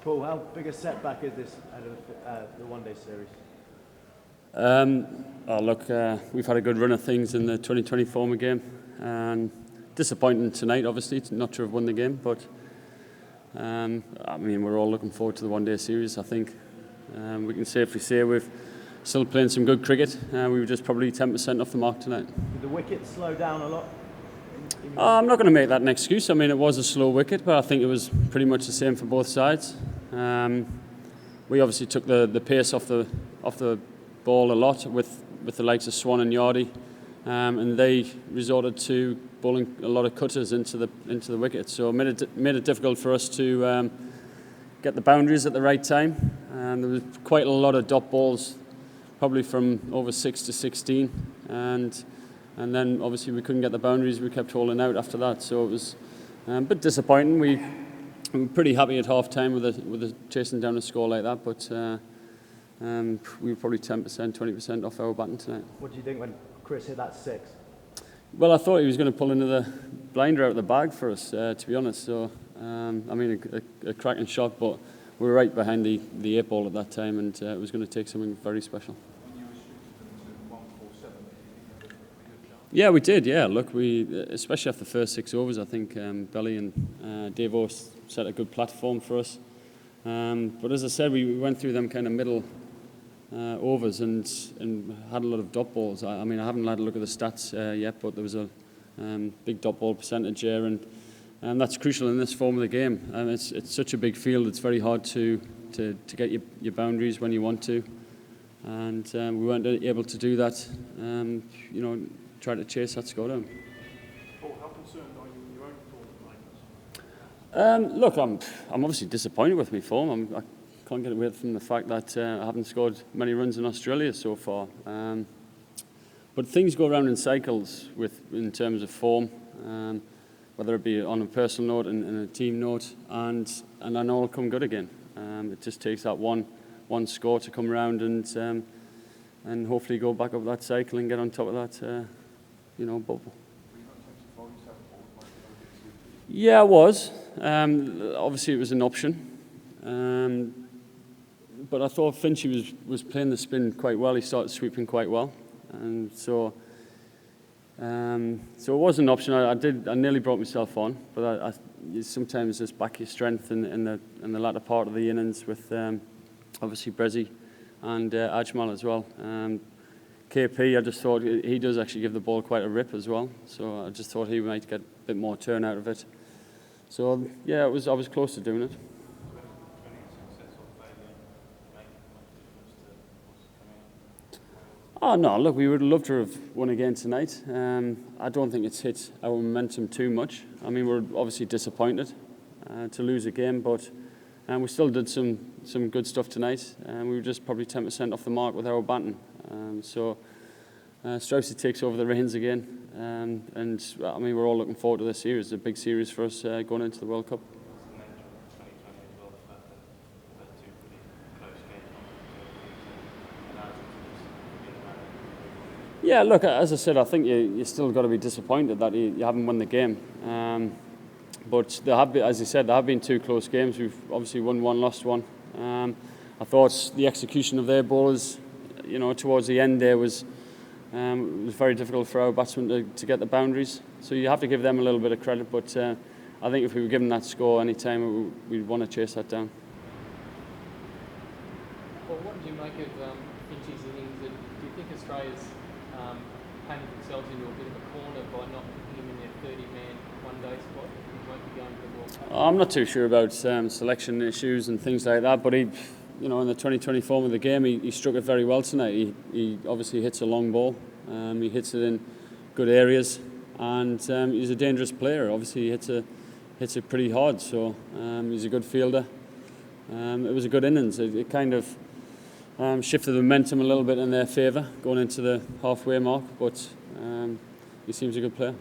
Paul, how big a setback is this out of the one-day series? We've had a good run of things in the 2020 former game, and disappointing tonight, obviously, not to have won the game, but we're all looking forward to the one-day series. I think we can safely say we've still playing some good cricket. We were just probably 10% off the mark tonight. Did the wicket slow down a lot? I'm not going to make that an excuse. I mean, it was a slow wicket, but I think it was pretty much the same for both sides. We obviously took the pace off the ball a lot with the likes of Swan and Yardy, and they resorted to bowling a lot of cutters into the wicket. So it made it difficult for us to get the boundaries at the right time. And there was quite a lot of dot balls, probably from over 6 to 16, and then obviously we couldn't get the boundaries. We kept holding out after that, so it was a bit disappointing. We were pretty happy at half time with chasing down a score like that, but we were probably 10%, 20% off our batting tonight. What do you think when Chris hit that 6? Well, I thought he was going to pull another blinder out of the bag for us, to be honest. So, a cracking shot, but we were right behind the 8 ball at that time, and it was going to take something very special. Yeah, we did. Yeah, look, especially after the first 6 overs, I think Belly and Dave O's set a good platform for us. But as I said, we went through them kind of middle overs and had a lot of dot balls. I haven't had a look at the stats yet, but there was a big dot ball percentage there, and that's crucial in this form of the game. It's such a big field; it's very hard to get your boundaries when you want to, and we weren't able to do that. Try to chase that score down. Paul, how concerned are you in your own form at the moment? Look, I'm obviously disappointed with my form. I can't get away from the fact that I haven't scored many runs in Australia so far. But things go around in cycles in terms of form, whether it be on a personal note and a team note, and then it'll come good again. It just takes that one score to come around and hopefully go back up that cycle and get on top of that. Bubble. Yeah, it was. Obviously, it was an option. But I thought Finchy was playing the spin quite well. He started sweeping quite well. And so it was an option. I nearly brought myself on. But you sometimes just back your strength in the latter part of the innings with obviously Brezzy and Ajmal as well. KP, I just thought he does actually give the ball quite a rip as well, so I just thought he might get a bit more turn out of it. So yeah, I was close to doing it. Oh no, look, we would love to have won again tonight. I don't think it's hit our momentum too much. I mean, we're obviously disappointed to lose a game, but we still did some good stuff tonight, and we were just probably 10% off the mark with our batting. So Straussy takes over the reins again, and we're all looking forward to this series. It's a big series for us going into the World Cup. Yeah, look, as I said, I think you still got to be disappointed that you haven't won the game. But there have been, as you said, there have been 2 close games. We've obviously won one, lost one. I thought the execution of their bowlers, towards the end there was very difficult for our batsmen to get the boundaries. So you have to give them a little bit of credit. But I think if we were given that score any time, we'd want to chase that down. Well, what did you make of Finchy's innings? Do you think Australia's painted themselves into a bit of a corner by not putting him in their 30-man one-day squad? He won't be going to the World Cup. I'm not too sure about selection issues and things like that, but he, in the 2020 form of the game, he struck it very well tonight. He obviously hits a long ball. He hits it in good areas, and he's a dangerous player. Obviously, he hits it pretty hard, so he's a good fielder. It was a good innings. It kind of shifted the momentum a little bit in their favour going into the halfway mark, but he seems a good player.